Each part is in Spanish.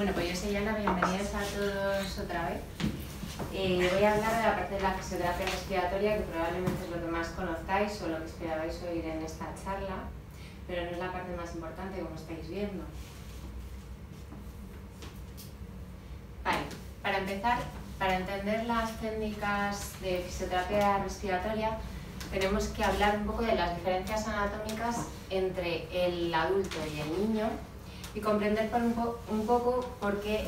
Bueno, pues yo soy Ana, bienvenidos a todos otra vez. Voy a hablar de la parte de la fisioterapia respiratoria, que probablemente es lo que más conozcáis o lo que esperabais oír en esta charla, pero no es la parte más importante, como estáis viendo. Vale, para empezar, para entender las técnicas de fisioterapia respiratoria, tenemos que hablar un poco de las diferencias anatómicas entre el adulto y el niño y comprender un poco por qué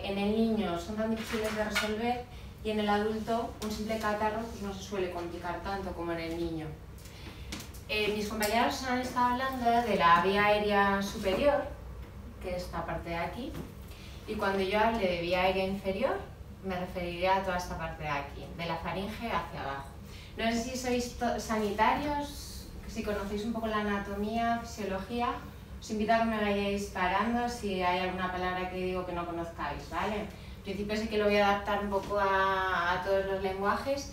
en el niño son tan difíciles de resolver y en el adulto un simple catarro pues, no se suele complicar tanto como en el niño. Mis compañeros han estado hablando de la vía aérea superior, que es esta parte de aquí, y cuando yo hable de vía aérea inferior me referiré a toda esta parte de aquí, de la faringe hacia abajo. No sé si sois sanitarios, si conocéis un poco la anatomía, fisiología. Os invito a que me vayáis parando si hay alguna palabra que digo que no conozcáis, ¿vale? En principio sí que lo voy a adaptar un poco a todos los lenguajes,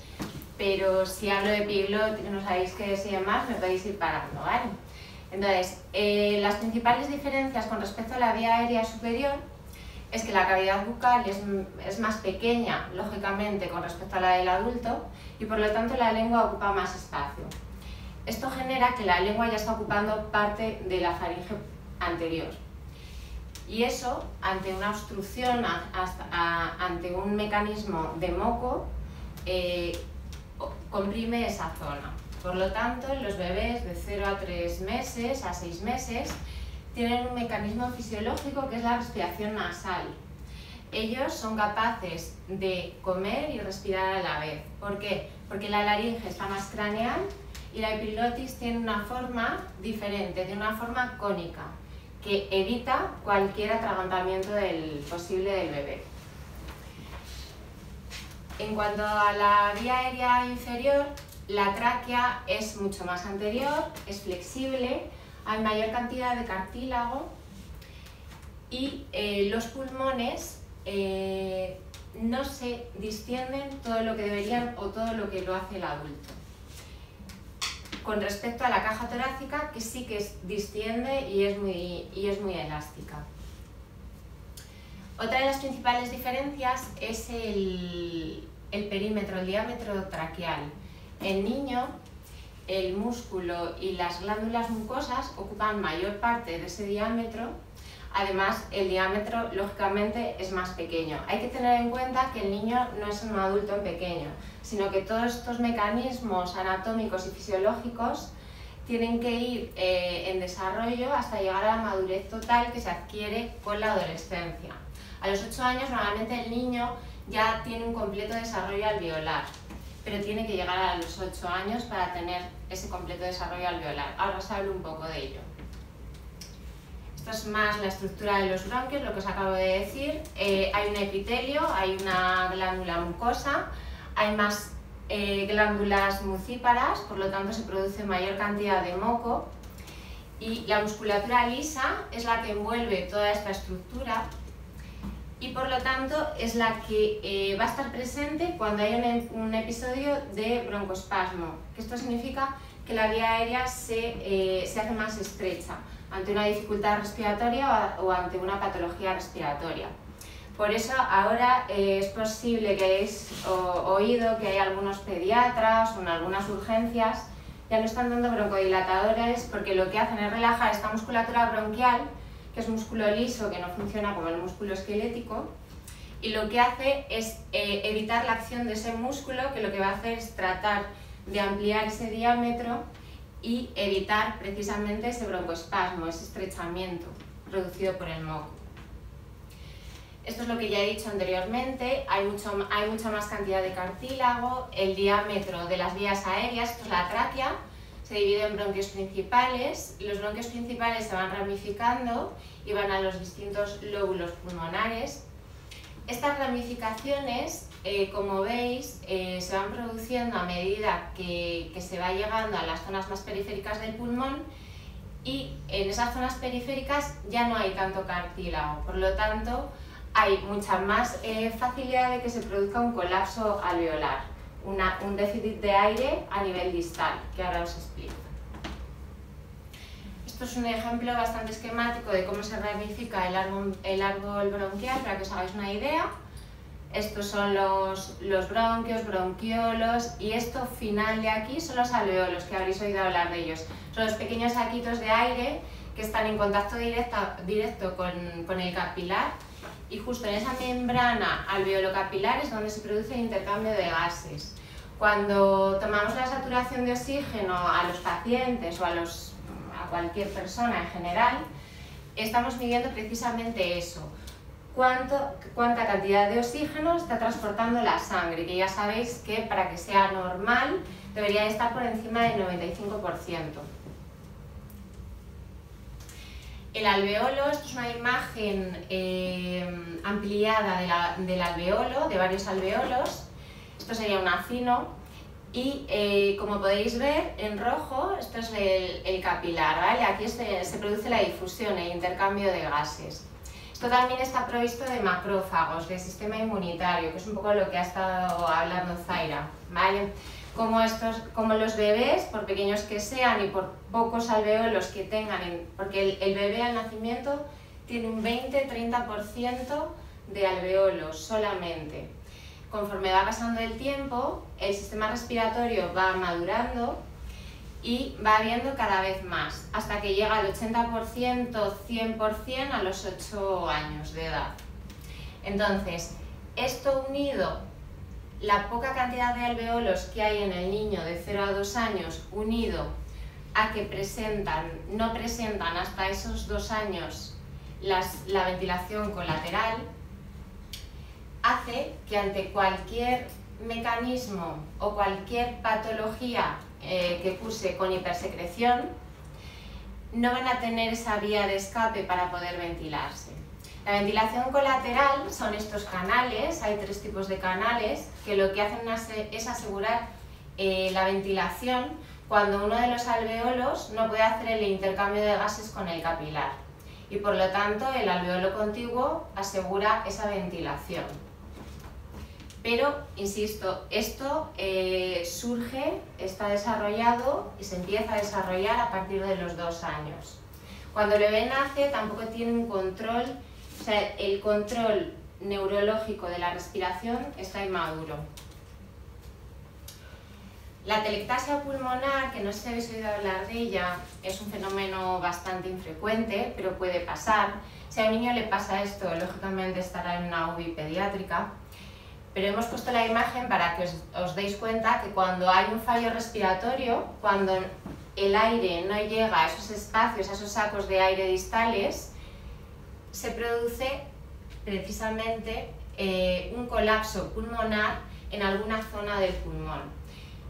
pero si hablo de epiglot y no sabéis qué es y demás, me podéis ir parando, ¿vale? Entonces, las principales diferencias con respecto a la vía aérea superior es que la cavidad bucal es más pequeña, lógicamente, con respecto a la del adulto y por lo tanto la lengua ocupa más espacio. Esto genera que la lengua ya está ocupando parte de la faringe anterior. Y eso, ante una obstrucción, ante un mecanismo de moco, comprime esa zona. Por lo tanto, los bebés de 0 a 3 meses, a 6 meses, tienen un mecanismo fisiológico que es la respiración nasal. Ellos son capaces de comer y respirar a la vez. ¿Por qué? Porque la laringe está más craneal y la epiglotis tiene una forma diferente, tiene una forma cónica, que evita cualquier atragantamiento posible del bebé. En cuanto a la vía aérea inferior, la tráquea es mucho más anterior, es flexible, hay mayor cantidad de cartílago y los pulmones no se distienden todo lo que deberían o todo lo que lo hace el adulto. Con respecto a la caja torácica, que sí que distiende y es muy elástica. Otra de las principales diferencias es el perímetro, el diámetro traqueal. En niño, el músculo y las glándulas mucosas ocupan mayor parte de ese diámetro. Además, el diámetro, lógicamente, es más pequeño. Hay que tener en cuenta que el niño no es un adulto pequeño, sino que todos estos mecanismos anatómicos y fisiológicos tienen que ir en desarrollo hasta llegar a la madurez total que se adquiere con la adolescencia. A los 8 años, normalmente el niño ya tiene un completo desarrollo alveolar, pero tiene que llegar a los 8 años para tener ese completo desarrollo alveolar. Ahora os hablo un poco de ello. Esto es más la estructura de los bronquios, lo que os acabo de decir. Hay un epitelio, hay una glándula mucosa, hay más glándulas mucíparas, por lo tanto se produce mayor cantidad de moco y la musculatura lisa es la que envuelve toda esta estructura y por lo tanto es la que va a estar presente cuando hay un episodio de broncoespasmo, que esto significa que la vía aérea se hace más estrecha ante una dificultad respiratoria o ante una patología respiratoria. Por eso ahora es posible que hayáis oído que hay algunos pediatras o en algunas urgencias ya no están dando broncodilatadores porque lo que hacen es relajar esta musculatura bronquial, que es músculo liso, que no funciona como el músculo esquelético, y lo que hace es evitar la acción de ese músculo, que lo que va a hacer es tratar de ampliar ese diámetro y evitar precisamente ese broncoespasmo, ese estrechamiento producido por el moco. Esto es lo que ya he dicho anteriormente, hay mucha más cantidad de cartílago, el diámetro de las vías aéreas, esto es la tráquea, se divide en bronquios principales, los bronquios principales se van ramificando y van a los distintos lóbulos pulmonares. Estas ramificaciones, como veis, se van produciendo a medida que se va llegando a las zonas más periféricas del pulmón y en esas zonas periféricas ya no hay tanto cartílago, por lo tanto hay mucha más facilidad de que se produzca un colapso alveolar, un déficit de aire a nivel distal, que ahora os explico. Esto Esto es un ejemplo bastante esquemático de cómo se ramifica el árbol bronquial, para que os hagáis una idea. Estos son los bronquios, bronquiolos, y esto final de aquí son los alveolos, que habréis oído hablar de ellos. Son los pequeños saquitos de aire que están en contacto directo con el capilar, y justo en esa membrana alveolo-capilar es donde se produce el intercambio de gases. Cuando tomamos la saturación de oxígeno a los pacientes o a cualquier persona en general, estamos midiendo precisamente eso. Cuánta cantidad de oxígeno está transportando la sangre, que ya sabéis que para que sea normal debería estar por encima del 95%. El alveolo, esto es una imagen ampliada del alveolo, de varios alveolos. Esto sería un acino y como podéis ver en rojo, esto es el capilar, ¿vale? Aquí se produce la difusión, el intercambio de gases. Esto también está provisto de macrófagos, del sistema inmunitario, que es un poco lo que ha estado hablando Zaira, ¿vale? Como los bebés, por pequeños que sean y por pocos alveolos que tengan, porque el bebé al nacimiento tiene un 20-30% de alveolos solamente. Conforme va pasando el tiempo, el sistema respiratorio va madurando y va habiendo cada vez más, hasta que llega al 80%, 100% a los 8 años de edad. Entonces, esto unido, la poca cantidad de alveolos que hay en el niño de 0 a 2 años, unido a que no presentan hasta esos 2 años la ventilación colateral, hace que ante cualquier mecanismo o cualquier patología que curse con hipersecreción, no van a tener esa vía de escape para poder ventilarse. La ventilación colateral son estos canales, hay 3 tipos de canales, que lo que hacen es asegurar la ventilación cuando uno de los alveolos no puede hacer el intercambio de gases con el capilar, y por lo tanto el alveolo contiguo asegura esa ventilación. Pero, insisto, esto surge, está desarrollado y se empieza a desarrollar a partir de los 2 años. Cuando el bebé nace tampoco tiene un control, o sea, el control neurológico de la respiración está inmaduro. La telectasia pulmonar, que no sé si habéis oído hablar de ella, es un fenómeno bastante infrecuente, pero puede pasar. Si a un niño le pasa esto, lógicamente estará en una UBI pediátrica. Pero hemos puesto la imagen para que os deis cuenta que cuando hay un fallo respiratorio, cuando el aire no llega a esos espacios, a esos sacos de aire distales, se produce precisamente un colapso pulmonar en alguna zona del pulmón.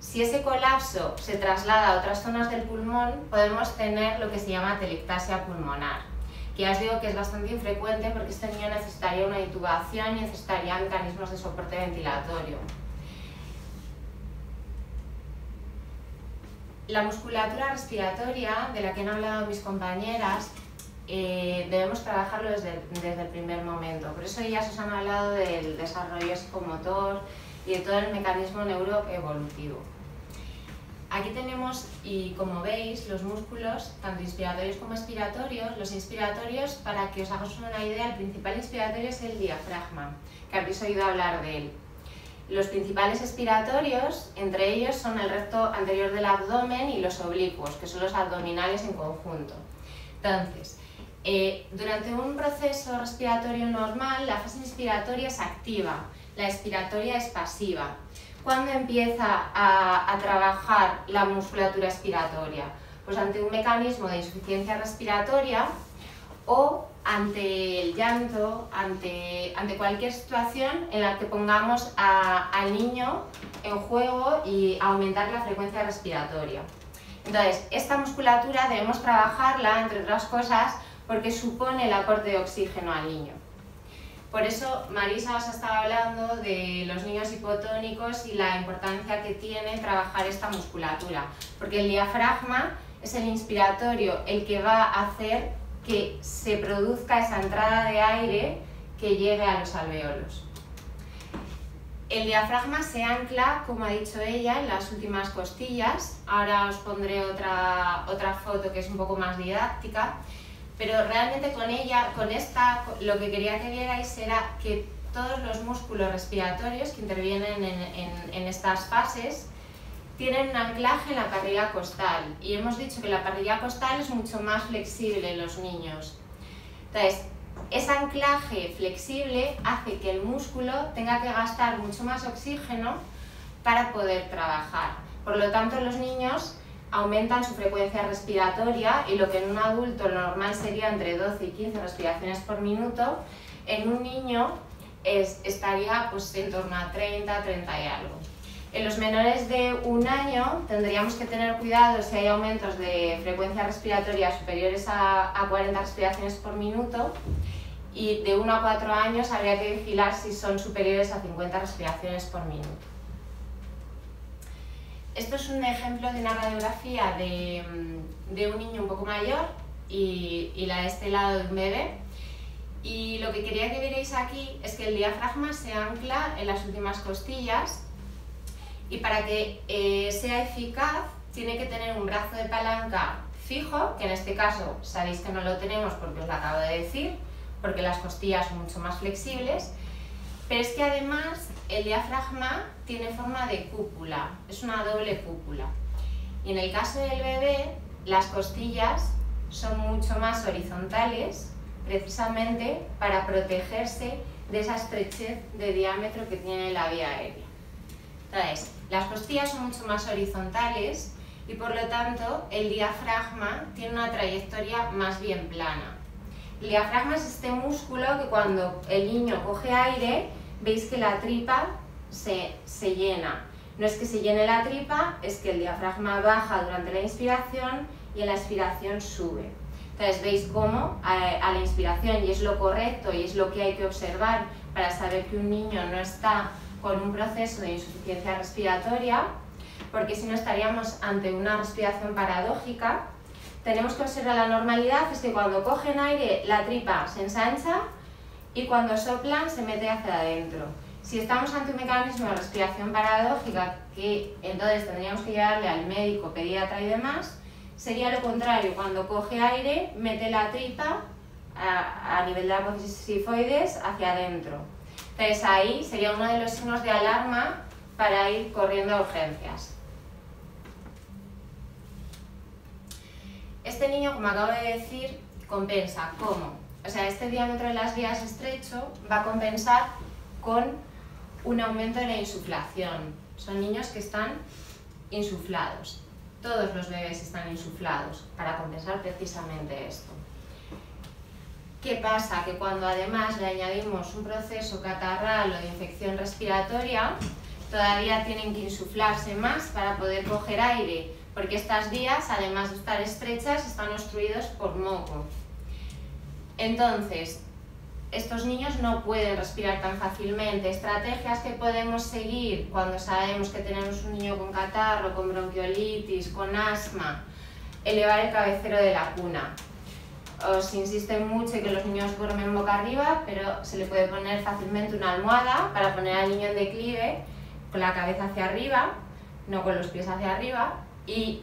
Si ese colapso se traslada a otras zonas del pulmón, podemos tener lo que se llama telectasia pulmonar, que ya os digo que es bastante infrecuente porque este niño necesitaría una intubación y necesitaría mecanismos de soporte ventilatorio. La musculatura respiratoria, de la que han hablado mis compañeras, debemos trabajarlo desde el primer momento. Por eso ellas os han hablado del desarrollo psicomotor y de todo el mecanismo neuroevolutivo. Aquí tenemos, y como veis, los músculos, tanto inspiratorios como expiratorios. Los inspiratorios, para que os hagáis una idea, el principal inspiratorio es el diafragma, que habréis oído hablar de él. Los principales expiratorios, entre ellos, son el recto anterior del abdomen y los oblicuos, que son los abdominales en conjunto. Entonces, durante un proceso respiratorio normal, la fase inspiratoria es activa, la expiratoria es pasiva. ¿Cuándo empieza a trabajar la musculatura expiratoria? Pues ante un mecanismo de insuficiencia respiratoria o ante el llanto, ante cualquier situación en la que pongamos al niño en juego y aumentar la frecuencia respiratoria. Entonces, esta musculatura debemos trabajarla, entre otras cosas, porque supone el aporte de oxígeno al niño. Por eso Marisa os ha estado hablando de los niños hipotónicos y la importancia que tiene trabajar esta musculatura, porque el diafragma es el inspiratorio, el que va a hacer que se produzca esa entrada de aire que llegue a los alveolos. El diafragma se ancla, como ha dicho ella, en las últimas costillas. Ahora os pondré otra foto que es un poco más didáctica, pero realmente con ella, con esta, lo que quería que vierais era que todos los músculos respiratorios que intervienen en estas fases tienen un anclaje en la parrilla costal, y hemos dicho que la parrilla costal es mucho más flexible en los niños. Entonces, ese anclaje flexible hace que el músculo tenga que gastar mucho más oxígeno para poder trabajar. Por lo tanto, los niños aumentan su frecuencia respiratoria, y lo que en un adulto lo normal sería entre 12 y 15 respiraciones por minuto, en un niño estaría pues, en torno a 30, 30 y algo. En los menores de 1 año tendríamos que tener cuidado si hay aumentos de frecuencia respiratoria superiores a 40 respiraciones por minuto, y de 1 a 4 años habría que vigilar si son superiores a 50 respiraciones por minuto. Esto es un ejemplo de una radiografía de un niño un poco mayor y la de este lado de un bebé. Y lo que quería que vierais aquí es que el diafragma se ancla en las últimas costillas, y para que sea eficaz tiene que tener un brazo de palanca fijo, que en este caso sabéis que no lo tenemos porque os lo acabo de decir, porque las costillas son mucho más flexibles, pero es que además el diafragma tiene forma de cúpula, es una doble cúpula. Y en el caso del bebé, las costillas son mucho más horizontales, precisamente para protegerse de esa estrechez de diámetro que tiene la vía aérea. Entonces, las costillas son mucho más horizontales y por lo tanto el diafragma tiene una trayectoria más bien plana. El diafragma es este músculo que cuando el niño coge aire, veis que la tripa se llena. No es que se llene la tripa, es que el diafragma baja durante la inspiración y en la expiración sube. Entonces veis cómo a la inspiración, y es lo correcto y es lo que hay que observar para saber que un niño no está con un proceso de insuficiencia respiratoria, porque si no estaríamos ante una respiración paradójica. Tenemos que observar la normalidad, es que cuando cogen aire la tripa se ensancha y cuando soplan se mete hacia adentro. Si estamos ante un mecanismo de respiración paradójica, que entonces tendríamos que llevarle al médico, pediatra y demás, sería lo contrario: cuando coge aire mete la tripa a nivel de la apófisis sifoides hacia adentro. Entonces ahí sería uno de los signos de alarma para ir corriendo a urgencias. Este niño, como acabo de decir, compensa. ¿Cómo? O sea, este diámetro de las vías estrecho va a compensar con un aumento de la insuflación. Son niños que están insuflados. Todos los bebés están insuflados para compensar precisamente esto. ¿Qué pasa? Que cuando además le añadimos un proceso catarral o de infección respiratoria, todavía tienen que insuflarse más para poder coger aire, porque estas vías, además de estar estrechas, están obstruidos por moco. Entonces, estos niños no pueden respirar tan fácilmente. Estrategias que podemos seguir cuando sabemos que tenemos un niño con catarro, con bronquiolitis, con asma: elevar el cabecero de la cuna. Os insisten mucho en que los niños duermen boca arriba, pero se le puede poner fácilmente una almohada para poner al niño en declive, con la cabeza hacia arriba, no con los pies hacia arriba, y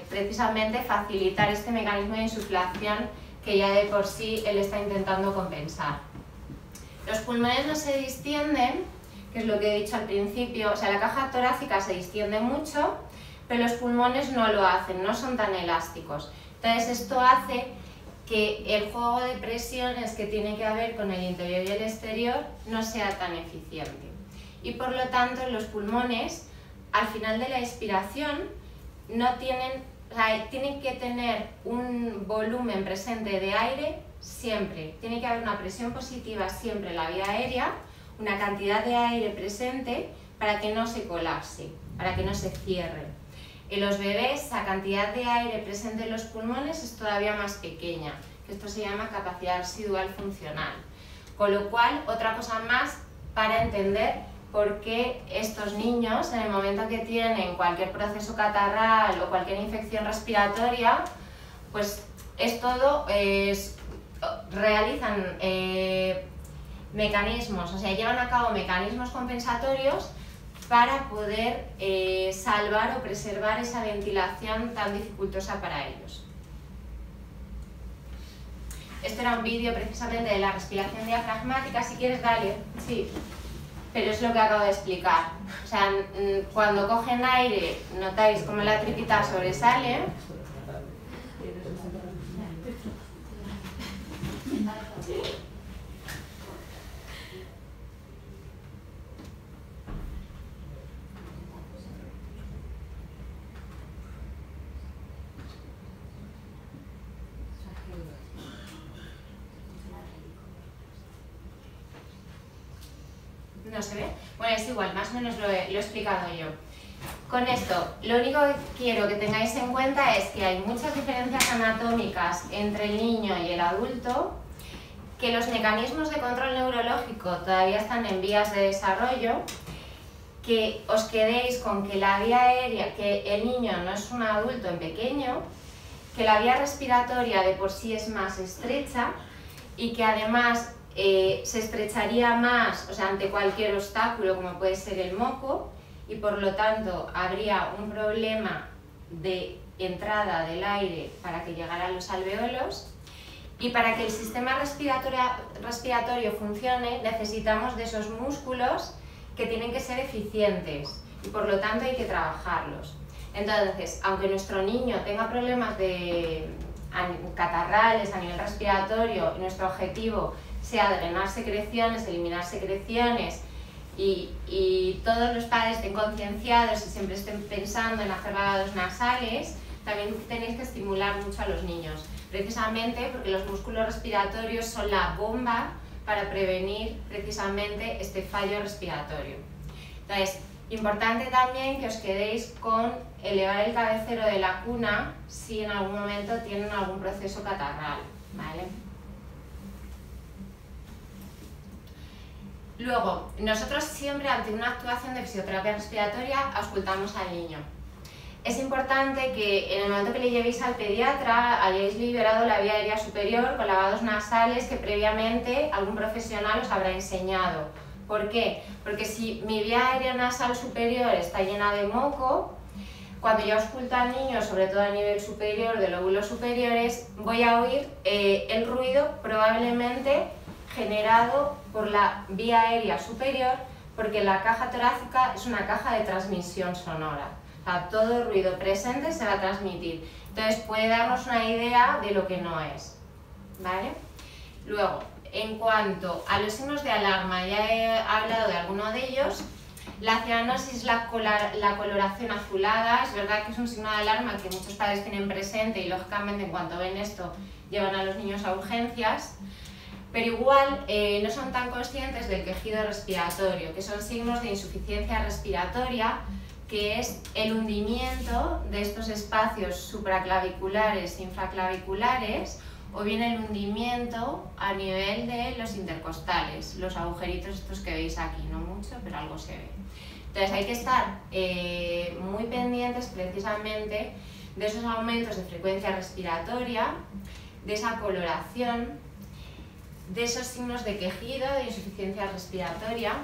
precisamente facilitar este mecanismo de insuflación que ya de por sí él está intentando compensar. Los pulmones no se distienden, que es lo que he dicho al principio. O sea, la caja torácica se distiende mucho, pero los pulmones no lo hacen, no son tan elásticos. Entonces esto hace que el juego de presiones que tiene que haber con el interior y el exterior no sea tan eficiente. Y por lo tanto los pulmones, al final de la expiración, tienen que tener un volumen presente de aire siempre. Tiene que haber una presión positiva siempre en la vía aérea, una cantidad de aire presente para que no se colapse, para que no se cierre. En los bebés, la cantidad de aire presente en los pulmones es todavía más pequeña, que esto se llama capacidad residual funcional. Con lo cual, otra cosa más para entender por qué estos niños, en el momento que tienen cualquier proceso catarral o cualquier infección respiratoria, pues realizan mecanismos, o sea, llevan a cabo mecanismos compensatorios para poder salvar o preservar esa ventilación tan dificultosa para ellos. Esto era un vídeo precisamente de la respiración diafragmática, si quieres dale, sí, pero es lo que acabo de explicar. O sea, cuando cogen aire, notáis cómo la tripita sobresale. ¿No se ve? Bueno, es igual, más o menos lo he explicado yo. Con esto, lo único que quiero que tengáis en cuenta es que hay muchas diferencias anatómicas entre el niño y el adulto, que los mecanismos de control neurológico todavía están en vías de desarrollo, que os quedéis con que la vía aérea, que el niño no es un adulto en pequeño, que la vía respiratoria de por sí es más estrecha y que además se estrecharía más, o sea, ante cualquier obstáculo como puede ser el moco, y por lo tanto habría un problema de entrada del aire para que llegara a los alveolos, y para que el sistema respiratorio funcione necesitamos de esos músculos que tienen que ser eficientes y por lo tanto hay que trabajarlos. Entonces, aunque nuestro niño tenga problemas catarrales a nivel respiratorio y nuestro objetivo sea drenar secreciones, eliminar secreciones y todos los padres estén concienciados y siempre estén pensando en hacer lavados nasales, también tenéis que estimular mucho a los niños, precisamente porque los músculos respiratorios son la bomba para prevenir precisamente este fallo respiratorio. Entonces, importante también que os quedéis con elevar el cabecero de la cuna si en algún momento tienen algún proceso catarral, ¿vale? Luego, nosotros siempre ante una actuación de fisioterapia respiratoria auscultamos al niño. Es importante que en el momento que le llevéis al pediatra hayáis liberado la vía aérea superior con lavados nasales que previamente algún profesional os habrá enseñado. ¿Por qué? Porque si mi vía aérea nasal superior está llena de moco, cuando yo ausculto al niño, sobre todo a nivel superior de lóbulos superiores, voy a oír el ruido probablemente generado por la vía aérea superior, porque la caja torácica es una caja de transmisión sonora. O sea, todo ruido presente se va a transmitir. Entonces puede darnos una idea de lo que no es, ¿vale? Luego, en cuanto a los signos de alarma, ya he hablado de alguno de ellos. La cianosis, la coloración azulada, es verdad que es un signo de alarma que muchos padres tienen presente y lógicamente en cuanto ven esto llevan a los niños a urgencias. Pero igual no son tan conscientes del quejido respiratorio, que son signos de insuficiencia respiratoria, que es el hundimiento de estos espacios supraclaviculares e infraclaviculares, o bien el hundimiento a nivel de los intercostales, los agujeritos estos que veis aquí, no mucho, pero algo se ve. Entonces hay que estar muy pendientes precisamente de esos aumentos de frecuencia respiratoria, de esa coloración, de esos signos de quejido, de insuficiencia respiratoria,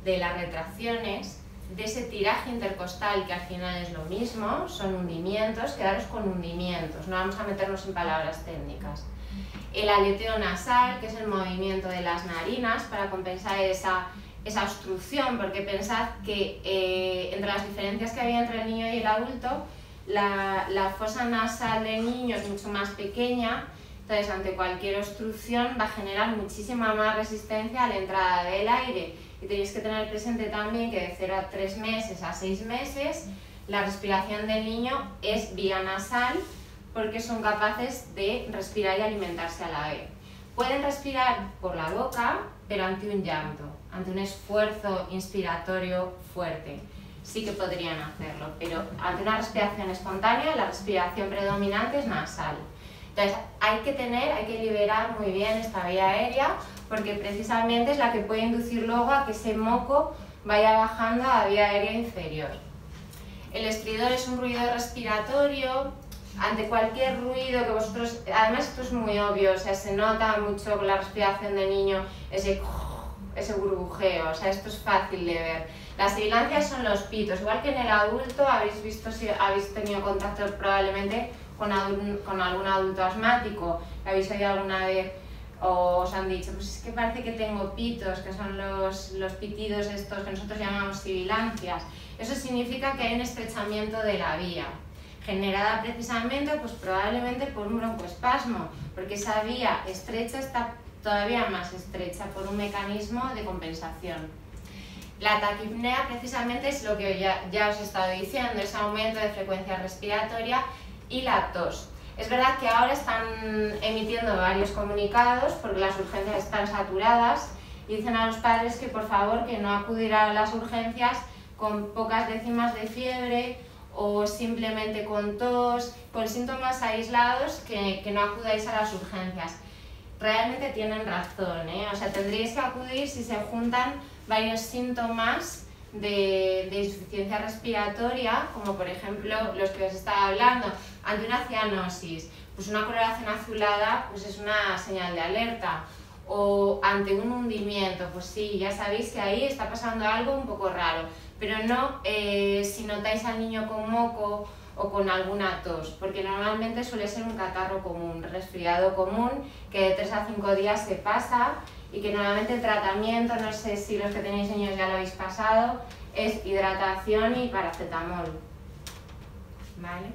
de las retracciones, de ese tiraje intercostal que al final es lo mismo, son hundimientos, quedaros con hundimientos, no vamos a meternos en palabras técnicas. El aleteo nasal, que es el movimiento de las narinas para compensar esa obstrucción, porque pensad que entre las diferencias que había entre el niño y el adulto, la fosa nasal del niño es mucho más pequeña. Entonces, ante cualquier obstrucción va a generar muchísima más resistencia a la entrada del aire. Y tenéis que tener presente también que de 0 a 3 meses a 6 meses la respiración del niño es vía nasal porque son capaces de respirar y alimentarse a la vez. Pueden respirar por la boca, pero ante un llanto, ante un esfuerzo inspiratorio fuerte. Sí que podrían hacerlo, pero ante una respiración espontánea la respiración predominante es nasal. Entonces hay que liberar muy bien esta vía aérea porque precisamente es la que puede inducir luego a que ese moco vaya bajando a la vía aérea inferior. El estridor es un ruido respiratorio ante cualquier ruido que vosotros, además esto es muy obvio, o sea, se nota mucho con la respiración del niño, ese burbujeo, o sea, esto es fácil de ver. Las sibilancias son los pitos, igual que en el adulto, habéis visto si habéis tenido contacto probablemente con algún adulto asmático, que habéis oído alguna vez o os han dicho, pues es que parece que tengo pitos, que son los pitidos estos que nosotros llamamos sibilancias. Eso significa que hay un estrechamiento de la vía, generada precisamente, pues probablemente por un broncoespasmo, porque esa vía estrecha está todavía más estrecha por un mecanismo de compensación. La taquipnea precisamente es lo que ya os he estado diciendo, ese aumento de frecuencia respiratoria y la tos. Es verdad que ahora están emitiendo varios comunicados porque las urgencias están saturadas y dicen a los padres que por favor que no acudirán a las urgencias con pocas décimas de fiebre o simplemente con tos, con síntomas aislados, que no acudáis a las urgencias. Realmente tienen razón, ¿eh? O sea, tendríais que acudir si se juntan varios síntomas de insuficiencia respiratoria, como por ejemplo los que os estaba hablando, ante una cianosis, pues una coloración azulada pues es una señal de alerta, o ante un hundimiento, pues sí, ya sabéis que ahí está pasando algo un poco raro, pero no si notáis al niño con moco o con alguna tos, porque normalmente suele ser un catarro común, resfriado común, que de 3 a 5 días se pasa y que normalmente el tratamiento, no sé si los que tenéis niños ya lo habéis pasado, es hidratación y paracetamol. ¿Vale?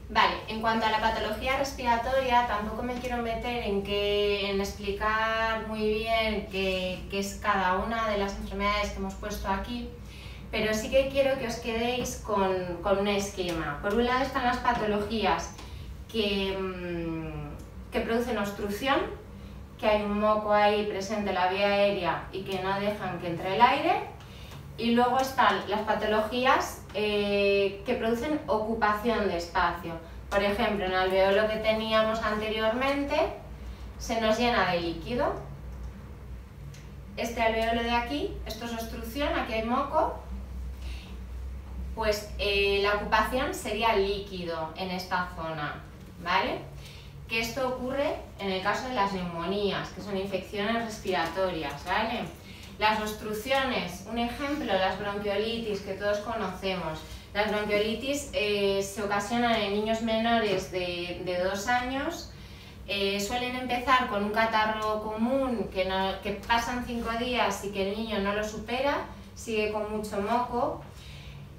Vale, en cuanto a la patología respiratoria, tampoco me quiero meter en explicar muy bien qué es cada una de las enfermedades que hemos puesto aquí, pero sí que quiero que os quedéis con un esquema. Por un lado están las patologías que producen obstrucción, que hay un moco ahí presente en la vía aérea y que no dejan que entre el aire, y luego están las patologías que producen ocupación de espacio. Por ejemplo, en el alveolo que teníamos anteriormente se nos llena de líquido. Este alveolo de aquí, esto es obstrucción, aquí hay moco, pues la ocupación sería líquido en esta zona, ¿vale? Que esto ocurre en el caso de las neumonías, que son infecciones respiratorias, ¿vale? Las obstrucciones, un ejemplo, las bronquiolitis, que todos conocemos. Las bronquiolitis se ocasionan en niños menores de 2 años, suelen empezar con un catarro común que pasan 5 días y que el niño no lo supera, sigue con mucho moco.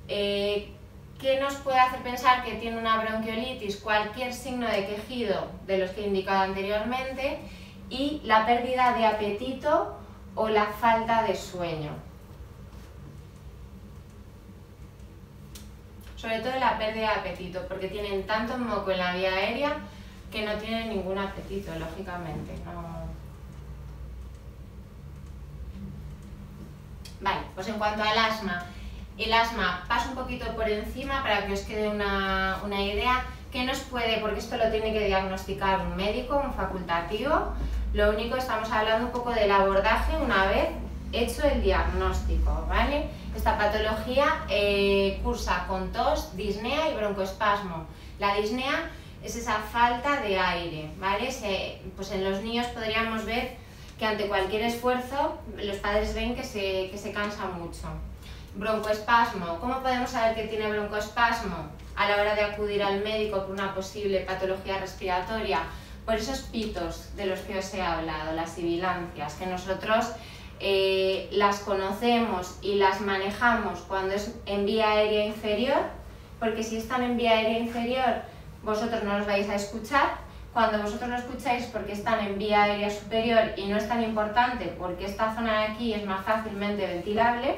¿Qué nos puede hacer pensar que tiene una bronquiolitis? Cualquier signo de quejido de los que he indicado anteriormente y la pérdida de apetito o la falta de sueño. Sobre todo la pérdida de apetito, porque tienen tanto moco en la vía aérea que no tienen ningún apetito, lógicamente. No. Vale, pues en cuanto al asma, el asma paso un poquito por encima para que os quede una idea. ¿Qué nos puede? Porque esto lo tiene que diagnosticar un médico, un facultativo. Lo único, estamos hablando un poco del abordaje una vez hecho el diagnóstico, ¿vale? Esta patología cursa con tos, disnea y broncoespasmo. La disnea es esa falta de aire, ¿vale? Pues en los niños podríamos ver que ante cualquier esfuerzo los padres ven que se cansa mucho. Broncoespasmo. ¿Cómo podemos saber que tiene broncoespasmo a la hora de acudir al médico por una posible patología respiratoria? Por esos pitos de los que os he hablado, las sibilancias, que nosotros las conocemos y las manejamos cuando es en vía aérea inferior, porque si están en vía aérea inferior vosotros no los vais a escuchar. Cuando vosotros lo escucháis porque están en vía aérea superior y no es tan importante porque esta zona de aquí es más fácilmente ventilable.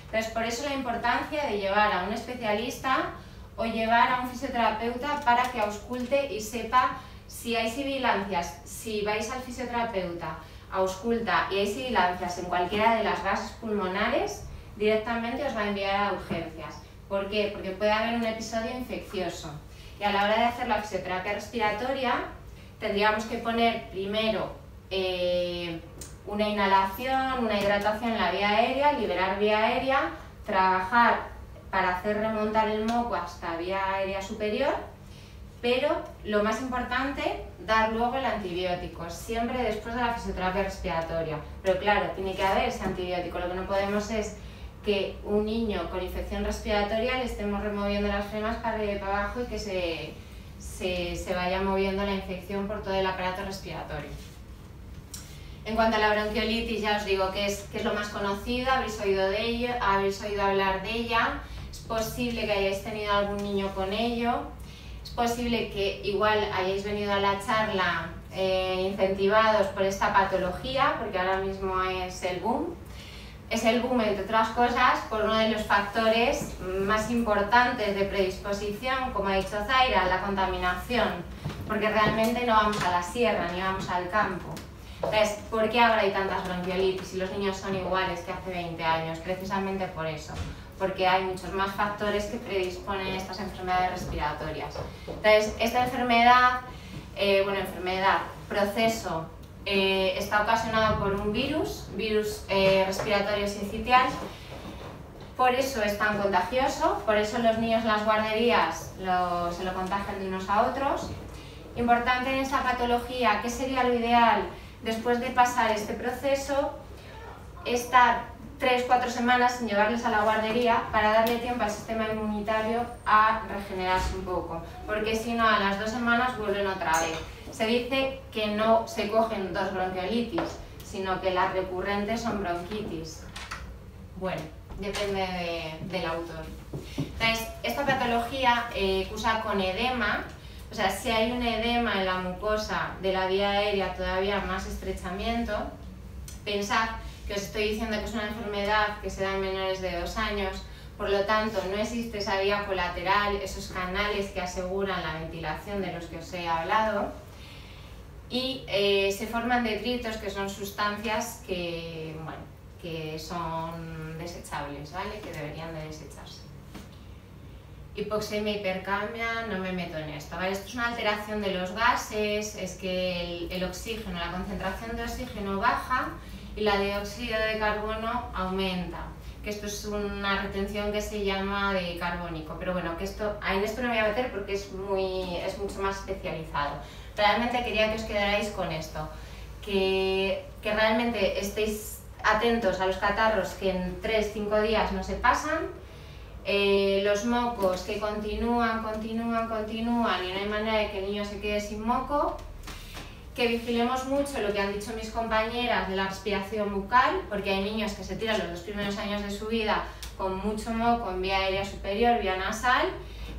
Entonces, por eso la importancia de llevar a un especialista o llevar a un fisioterapeuta para que ausculte y sepa si hay sibilancias. Si vais al fisioterapeuta, ausculta y hay sibilancias en cualquiera de las gases pulmonares, directamente os va a enviar a urgencias. ¿Por qué? Porque puede haber un episodio infeccioso. Y a la hora de hacer la fisioterapia respiratoria, tendríamos que poner primero una inhalación, una hidratación en la vía aérea, liberar vía aérea, trabajar para hacer remontar el moco hasta vía aérea superior, pero lo más importante, dar luego el antibiótico, siempre después de la fisioterapia respiratoria. Pero claro, tiene que haber ese antibiótico, lo que no podemos es que un niño con infección respiratoria le estemos removiendo las flemas para arriba y para abajo y que se vaya moviendo la infección por todo el aparato respiratorio. En cuanto a la bronquiolitis, ya os digo que es lo más conocido, habéis oído hablar de ella, es posible que hayáis tenido algún niño con ello, es posible que igual hayáis venido a la charla incentivados por esta patología, porque ahora mismo es el boom. Es el boom, entre otras cosas, por uno de los factores más importantes de predisposición, como ha dicho Zaira, la contaminación, porque realmente no vamos a la sierra ni vamos al campo. Entonces, ¿por qué ahora hay tantas bronquiolitis si los niños son iguales que hace 20 años? Precisamente por eso, porque hay muchos más factores que predisponen a estas enfermedades respiratorias. Entonces, esta enfermedad, proceso, está ocasionado por un virus respiratorio sincitial, por eso es tan contagioso, por eso los niños en las guarderías se lo contagian de unos a otros. Importante en esta patología, ¿qué sería lo ideal? Después de pasar este proceso, estar 3-4 semanas sin llevarles a la guardería para darle tiempo al sistema inmunitario a regenerarse un poco, porque si no, a las 2 semanas vuelven otra vez. Se dice que no se cogen 2 bronquiolitis, sino que las recurrentes son bronquitis. Bueno, depende del autor. Entonces, esta patología cursa con edema. O sea, si hay un edema en la mucosa de la vía aérea, todavía más estrechamiento. Pensad que os estoy diciendo que es una enfermedad que se da en menores de 2 años, por lo tanto no existe esa vía colateral, esos canales que aseguran la ventilación de los que os he hablado, y se forman detritos, que son sustancias que son desechables, ¿vale? Que deberían de desecharse. Hipoxemia, hipercamia, no me meto en esto, ¿vale? Esto es una alteración de los gases, es que el oxígeno, la concentración de oxígeno baja y la de dióxido de carbono aumenta, que esto es una retención que se llama de carbónico, pero bueno, que en esto no me voy a meter porque es mucho más especializado. Realmente quería que os quedarais con esto, que realmente estéis atentos a los catarros que en 3-5 días no se pasan, los mocos que continúan y no hay manera de que el niño se quede sin moco, que vigilemos mucho lo que han dicho mis compañeras de la respiración bucal, porque hay niños que se tiran los 2 primeros años de su vida con mucho moco en vía aérea superior, vía nasal,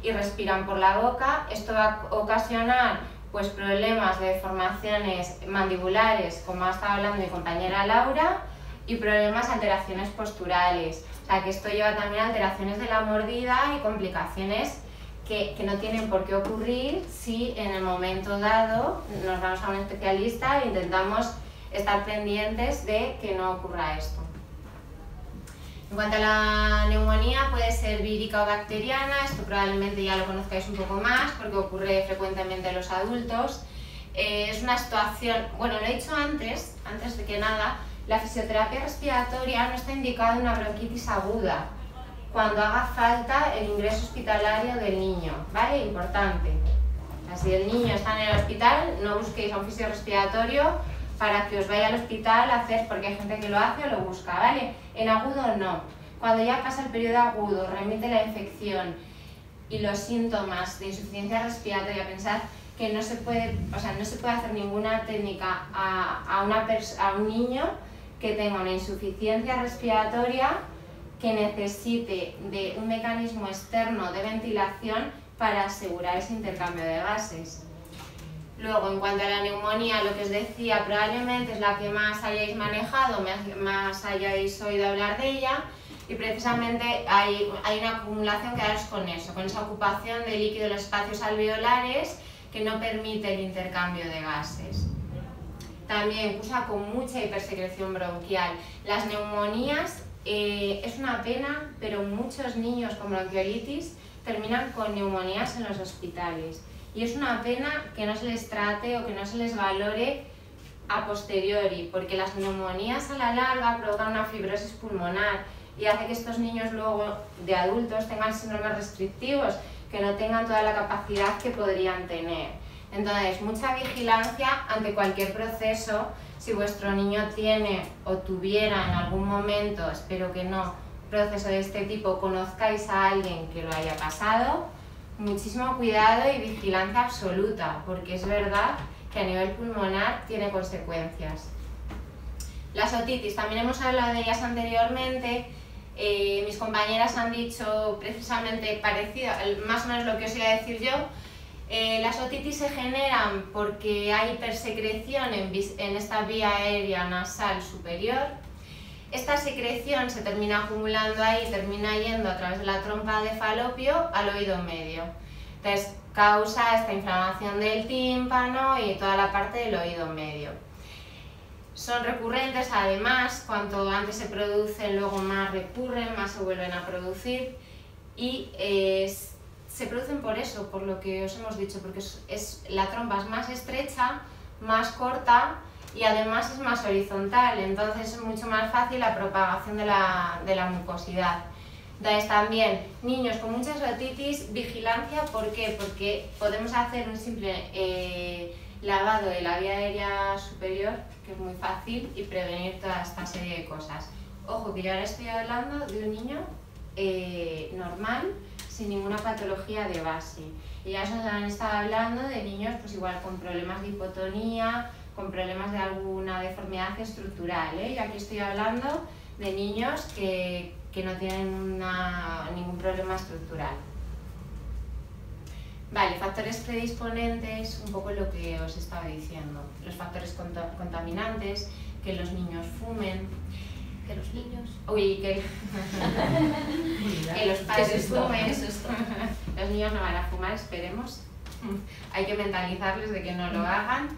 y respiran por la boca. Esto va a ocasionar pues problemas de deformaciones mandibulares, como ha estado hablando mi compañera Laura, y problemas, alteraciones posturales. O sea, que esto lleva también a alteraciones de la mordida y complicaciones que no tienen por qué ocurrir si en el momento dado nos vamos a un especialista e intentamos estar pendientes de que no ocurra esto. En cuanto a la neumonía, puede ser vírica o bacteriana, esto probablemente ya lo conozcáis un poco más porque ocurre frecuentemente en los adultos. Es una situación, bueno, lo he dicho antes de que nada, la fisioterapia respiratoria no está indicada en una bronquitis aguda, cuando haga falta el ingreso hospitalario del niño, ¿vale? Importante. O sea, si el niño está en el hospital, no busquéis a un fisio respiratorio para que os vaya al hospital a hacer, porque hay gente que lo hace o lo busca, ¿vale? En agudo no. Cuando ya pasa el periodo agudo, remite la infección y los síntomas de insuficiencia respiratoria, pensad que no se puede hacer ninguna técnica a un niño que tenga una insuficiencia respiratoria que necesite de un mecanismo externo de ventilación para asegurar ese intercambio de gases. Luego, en cuanto a la neumonía, lo que os decía, probablemente es la que más hayáis manejado, más hayáis oído hablar de ella, y precisamente hay una acumulación, quedaros con eso, con esa ocupación de líquido en los espacios alveolares que no permite el intercambio de gases. También cursa con mucha hipersecreción bronquial. Las neumonías es una pena, pero muchos niños con bronquiolitis terminan con neumonías en los hospitales. Y es una pena que no se les trate o que no se les valore a posteriori, porque las neumonías a la larga provocan una fibrosis pulmonar y hace que estos niños luego de adultos tengan síndromes restrictivos, que no tengan toda la capacidad que podrían tener. Entonces, mucha vigilancia ante cualquier proceso. Si vuestro niño tiene o tuviera en algún momento, espero que no, un proceso de este tipo, conozcáis a alguien que lo haya pasado, muchísimo cuidado y vigilancia absoluta, porque es verdad que a nivel pulmonar tiene consecuencias. Las otitis, también hemos hablado de ellas anteriormente. Mis compañeras han dicho precisamente parecido, más o menos lo que os iba a decir yo. Las otitis se generan porque hay hipersecreción en esta vía aérea nasal superior. Esta secreción se termina acumulando ahí, termina yendo a través de la trompa de falopio al oído medio. Entonces causa esta inflamación del tímpano y toda la parte del oído medio. Son recurrentes, además, cuanto antes se producen, luego más recurren, más se vuelven a producir y se producen por eso, por lo que os hemos dicho, porque la trompa es más estrecha, más corta y además es más horizontal, entonces es mucho más fácil la propagación de la mucosidad. Entonces también, niños con muchas otitis, vigilancia, ¿por qué? Porque podemos hacer un simple lavado de la vía aérea superior, que es muy fácil, y prevenir toda esta serie de cosas. Ojo, que yo ahora estoy hablando de un niño normal, sin ninguna patología de base. Y ya os han estado hablando de niños pues igual con problemas de hipotonía, con problemas de alguna deformidad estructural, ¿eh? Y aquí estoy hablando de niños que no tienen ningún problema estructural. Vale, factores predisponentes, un poco lo que os estaba diciendo. Los factores contaminantes, que los niños fumen, que los niños... Uy, que los padres fumen. Los niños no van a fumar, esperemos. Hay que mentalizarles de que no lo hagan.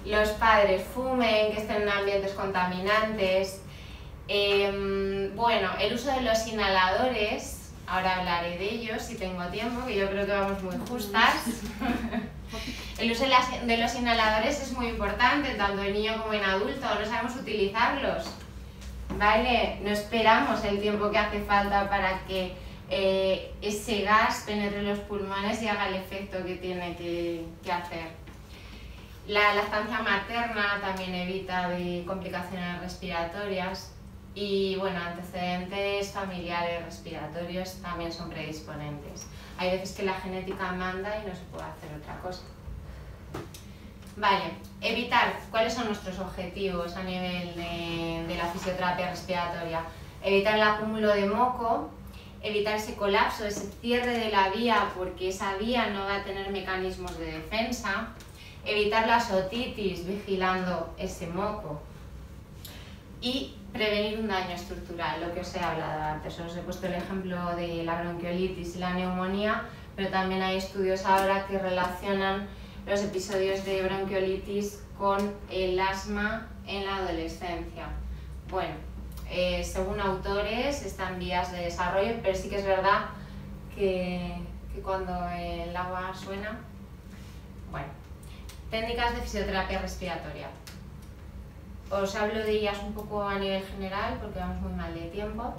Los padres fumen, que estén en ambientes contaminantes. Bueno, el uso de los inhaladores. Ahora hablaré de ellos si tengo tiempo, que yo creo que vamos muy justas. El uso de los inhaladores es muy importante, tanto en niño como en adulto, no sabemos utilizarlos. ¿Vale? No esperamos el tiempo que hace falta para que ese gas penetre los pulmones y haga el efecto que tiene que hacer. La lactancia materna también evita de complicaciones respiratorias. Y bueno, antecedentes familiares respiratorios también son predisponentes. Hay veces que la genética manda y no se puede hacer otra cosa. Vale, evitar. ¿Cuáles son nuestros objetivos a nivel de la fisioterapia respiratoria? Evitar el acúmulo de moco, evitar ese colapso, ese cierre de la vía, porque esa vía no va a tener mecanismos de defensa. Evitar las otitis vigilando ese moco. Y prevenir un daño estructural, lo que os he hablado antes. Os he puesto el ejemplo de la bronquiolitis y la neumonía, pero también hay estudios ahora que relacionan los episodios de bronquiolitis con el asma en la adolescencia. Bueno, según autores están en vías de desarrollo, pero sí que es verdad que cuando el agua suena... Bueno, técnicas de fisioterapia respiratoria. Os hablo de ellas un poco a nivel general porque vamos muy mal de tiempo.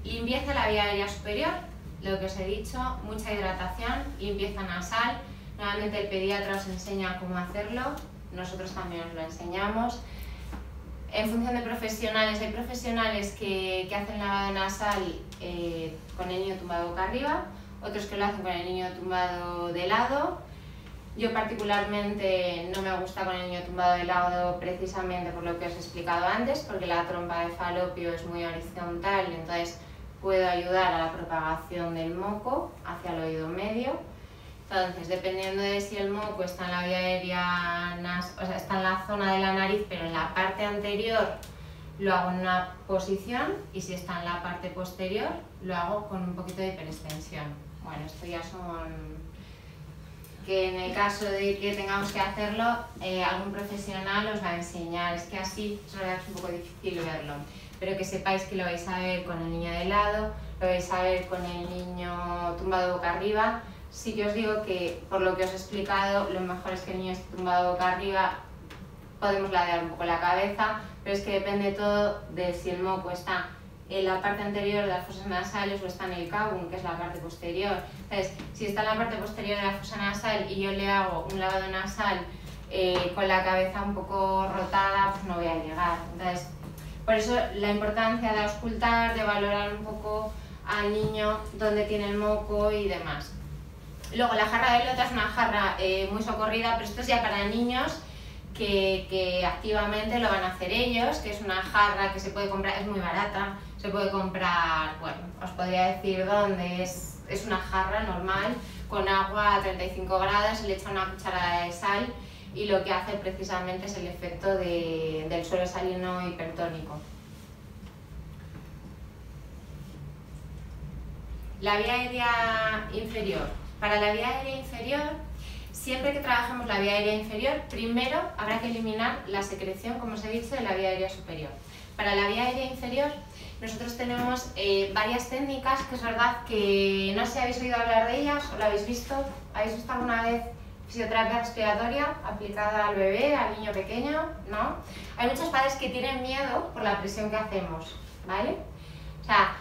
Limpieza de la vía aérea superior, lo que os he dicho, mucha hidratación, limpieza nasal. Normalmente el pediatra os enseña cómo hacerlo, nosotros también os lo enseñamos. En función de profesionales, hay profesionales que hacen lavado nasal con el niño tumbado boca arriba, otros que lo hacen con el niño tumbado de lado. Yo particularmente no me gusta con el niño tumbado de lado precisamente por lo que os he explicado antes, porque la trompa de falopio es muy horizontal, entonces puedo ayudar a la propagación del moco hacia el oído medio. Entonces, dependiendo de si el moco está en la vía aérea, o sea, está en la zona de la nariz, pero en la parte anterior lo hago en una posición, y si está en la parte posterior lo hago con un poquito de hiperextensión. Bueno, esto ya son... que en el caso de que tengamos que hacerlo, algún profesional os va a enseñar. Es que así es un poco difícil verlo, pero que sepáis que lo vais a ver con el niño de lado, lo vais a ver con el niño tumbado boca arriba. Sí que os digo que, por lo que os he explicado, lo mejor es que el niño esté tumbado boca arriba, podemos ladear un poco la cabeza, pero es que depende todo de si el moco está en la parte anterior de las fosas nasales o está en el cavum, que es la parte posterior. Entonces, si está en la parte posterior de la fosa nasal y yo le hago un lavado nasal con la cabeza un poco rotada, pues no voy a llegar. Entonces, por eso la importancia de auscultar, de valorar un poco al niño dónde tiene el moco y demás. Luego, la jarra de lota es una jarra muy socorrida, pero esto es ya para niños que activamente lo van a hacer ellos, que es una jarra que se puede comprar, es muy barata, se puede comprar, bueno, os podría decir dónde, es una jarra normal con agua a 35 grados, se le echa una cucharada de sal y lo que hace precisamente es el efecto del suelo salino hipertónico. La vía aérea inferior. Para la vía aérea inferior, siempre que trabajemos la vía aérea inferior, primero habrá que eliminar la secreción, como os he dicho, de la vía aérea superior. Para la vía aérea inferior, nosotros tenemos varias técnicas, que es verdad que no sé si habéis oído hablar de ellas o lo habéis visto. ¿Habéis visto alguna vez fisioterapia respiratoria aplicada al bebé, al niño pequeño? ¿No? Hay muchos padres que tienen miedo por la presión que hacemos, ¿vale? O sea,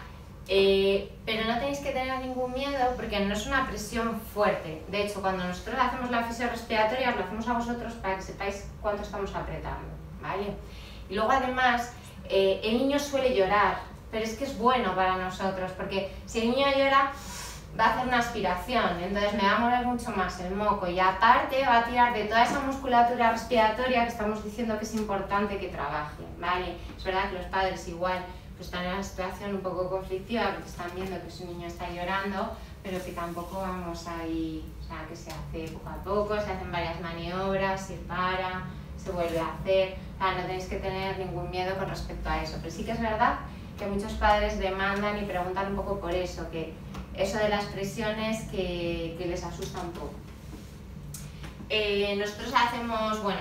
pero no tenéis que tener ningún miedo porque no es una presión fuerte. De hecho, cuando nosotros hacemos la fisiorrespiratoria, lo hacemos a vosotros para que sepáis cuánto estamos apretando, ¿vale? Y luego además, el niño suele llorar, pero es que es bueno para nosotros porque si el niño llora, va a hacer una aspiración, entonces me va a mover mucho más el moco y aparte va a tirar de toda esa musculatura respiratoria que estamos diciendo que es importante que trabaje, ¿vale? Es verdad que los padres igual pues están en una situación un poco conflictiva porque están viendo que su niño está llorando, pero que tampoco vamos ahí, o sea, que se hace poco a poco, se hacen varias maniobras, se para, se vuelve a hacer, o sea, no tenéis que tener ningún miedo con respecto a eso, pero sí que es verdad que muchos padres demandan y preguntan un poco por eso, que eso de las presiones que les asusta un poco. Nosotros hacemos, bueno,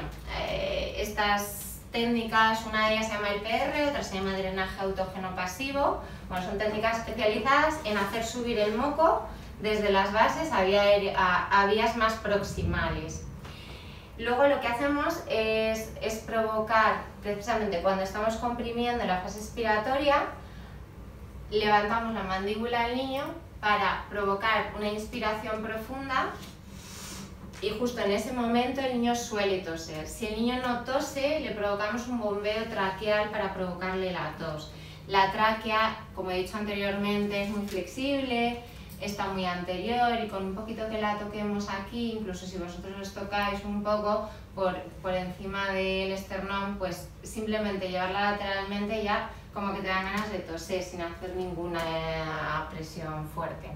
estas técnicas, una de ellas se llama el PR, otra se llama drenaje autógeno pasivo. Bueno, son técnicas especializadas en hacer subir el moco desde las bases a vías más proximales. Luego lo que hacemos es provocar, precisamente cuando estamos comprimiendo la fase expiratoria, levantamos la mandíbula del niño para provocar una inspiración profunda y justo en ese momento el niño suele toser. Si el niño no tose, le provocamos un bombeo traqueal para provocarle la tos. La tráquea, como he dicho anteriormente, es muy flexible, está muy anterior y con un poquito que la toquemos aquí, incluso si vosotros os tocáis un poco por encima del esternón, pues simplemente llevarla lateralmente ya como que te dan ganas de toser sin hacer ninguna presión fuerte.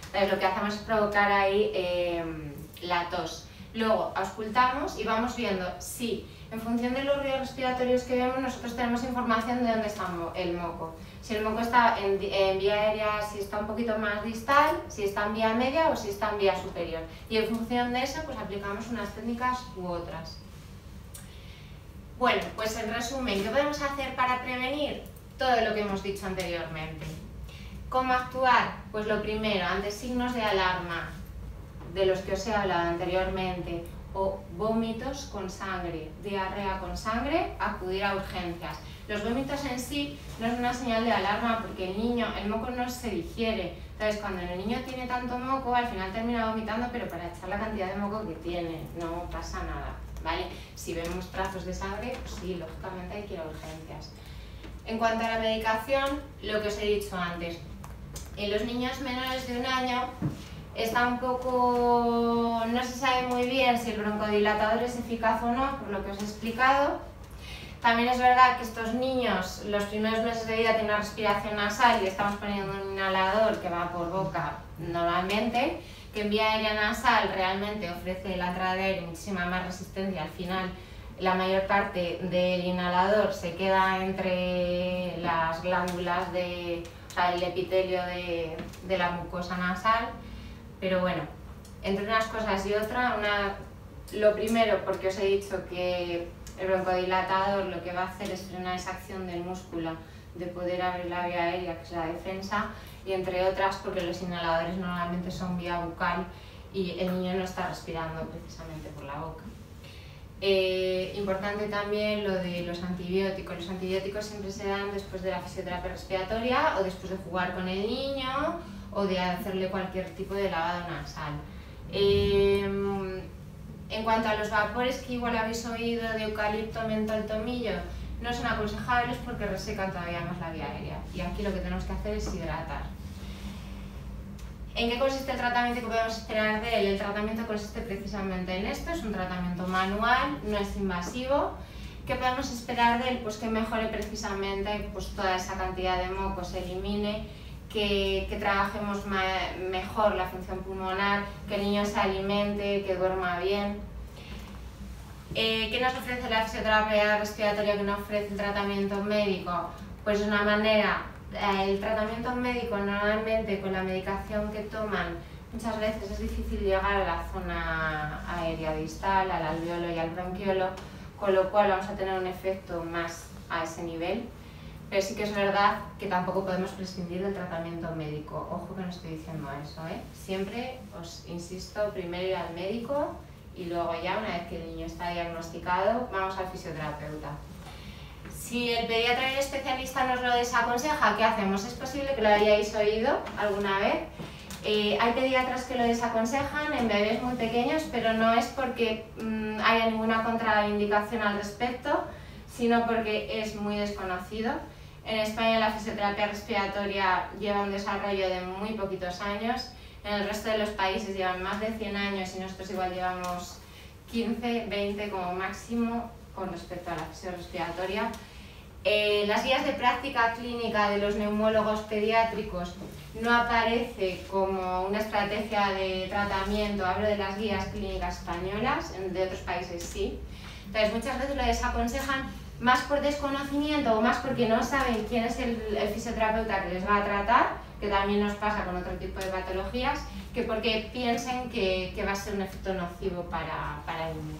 Entonces lo que hacemos es provocar ahí la tos. Luego auscultamos y vamos viendo si en función de los ruidos respiratorios que vemos nosotros tenemos información de dónde está el moco. Si el moco está en vía aérea, si está un poquito más distal, si está en vía media o si está en vía superior. Y en función de eso pues aplicamos unas técnicas u otras. Bueno, pues en resumen, ¿qué podemos hacer para prevenir? Todo lo que hemos dicho anteriormente. ¿Cómo actuar? Pues lo primero, ante signos de alarma, de los que os he hablado anteriormente, o vómitos con sangre, diarrea con sangre, acudir a urgencias. Los vómitos en sí no es una señal de alarma porque el moco no se digiere. Entonces, cuando el niño tiene tanto moco, al final termina vomitando, pero para echar la cantidad de moco que tiene, no pasa nada, ¿vale? Si vemos trazos de sangre, pues sí, lógicamente hay que ir a urgencias. En cuanto a la medicación, lo que os he dicho antes, en los niños menores de 1 año está un poco, no se sabe muy bien si el broncodilatador es eficaz o no, por lo que os he explicado. También es verdad que estos niños, los primeros meses de vida tienen una respiración nasal y estamos poniendo un inhalador que va por boca normalmente, que en vía aérea nasal realmente ofrece la entrada de aire muchísima más resistencia. Al final, la mayor parte del inhalador se queda entre las glándulas, o sea, el epitelio de la mucosa nasal. Pero bueno, entre unas cosas y otras, lo primero, porque os he dicho que el broncodilatador lo que va a hacer es frenar esa acción del músculo de poder abrir la vía aérea, que es la defensa, y entre otras porque los inhaladores normalmente son vía bucal y el niño no está respirando precisamente por la boca. Importante también lo de los antibióticos. Los antibióticos siempre se dan después de la fisioterapia respiratoria o después de jugar con el niño o de hacerle cualquier tipo de lavado nasal. En cuanto a los vapores que igual habéis oído de eucalipto, mentol, tomillo, no son aconsejables porque resecan todavía más la vía aérea y aquí lo que tenemos que hacer es hidratar. ¿En qué consiste el tratamiento que podemos esperar de él? El tratamiento consiste precisamente en esto, es un tratamiento manual, no es invasivo. ¿Qué podemos esperar de él? Pues que mejore precisamente pues, toda esa cantidad de moco, se elimine, que trabajemos mejor la función pulmonar, que el niño se alimente, que duerma bien. ¿Qué nos ofrece la fisioterapia respiratoria que no ofrece el tratamiento médico? Pues de una manera, el tratamiento médico normalmente con la medicación que toman muchas veces es difícil llegar a la zona aérea distal, al alveolo y al bronquiolo, con lo cual vamos a tener un efecto más a ese nivel. Pero sí que es verdad que tampoco podemos prescindir del tratamiento médico. Ojo que no estoy diciendo eso, ¿eh? Siempre os insisto, primero ir al médico y luego ya, una vez que el niño está diagnosticado, vamos al fisioterapeuta. Si el pediatra y el especialista nos lo desaconseja, ¿qué hacemos? Es posible que lo hayáis oído alguna vez. Hay pediatras que lo desaconsejan en bebés muy pequeños, pero no es porque haya ninguna contraindicación al respecto, sino porque es muy desconocido. En España la fisioterapia respiratoria lleva un desarrollo de muy poquitos años, en el resto de los países llevan más de 100 años y nosotros igual llevamos 15, 20 como máximo con respecto a la fisioterapia respiratoria. Las guías de práctica clínica de los neumólogos pediátricos no aparece como una estrategia de tratamiento, hablo de las guías clínicas españolas, de otros países sí. Entonces muchas veces lo desaconsejan más por desconocimiento o más porque no saben quién es el fisioterapeuta que les va a tratar, que también nos pasa con otro tipo de patologías, que porque piensen que va a ser un efecto nocivo para el niño.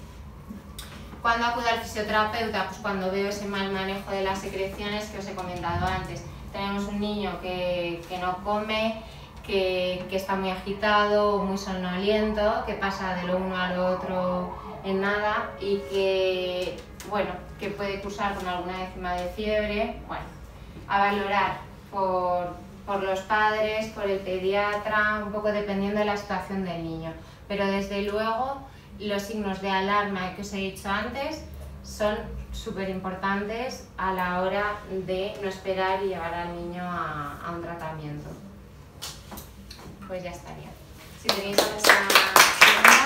¿Cuándo acudo al fisioterapeuta? Pues cuando veo ese mal manejo de las secreciones que os he comentado antes. Tenemos un niño que no come, que está muy agitado, muy somnoliento, que pasa de lo uno a lo otro en nada y que, bueno, que puede cursar con alguna décima de fiebre. Bueno, a valorar por los padres, por el pediatra, un poco dependiendo de la situación del niño. Pero desde luego los signos de alarma que os he dicho antes son súper importantes a la hora de no esperar y llevar al niño a un tratamiento. Pues ya estaría. Si tenéis alguna pregunta.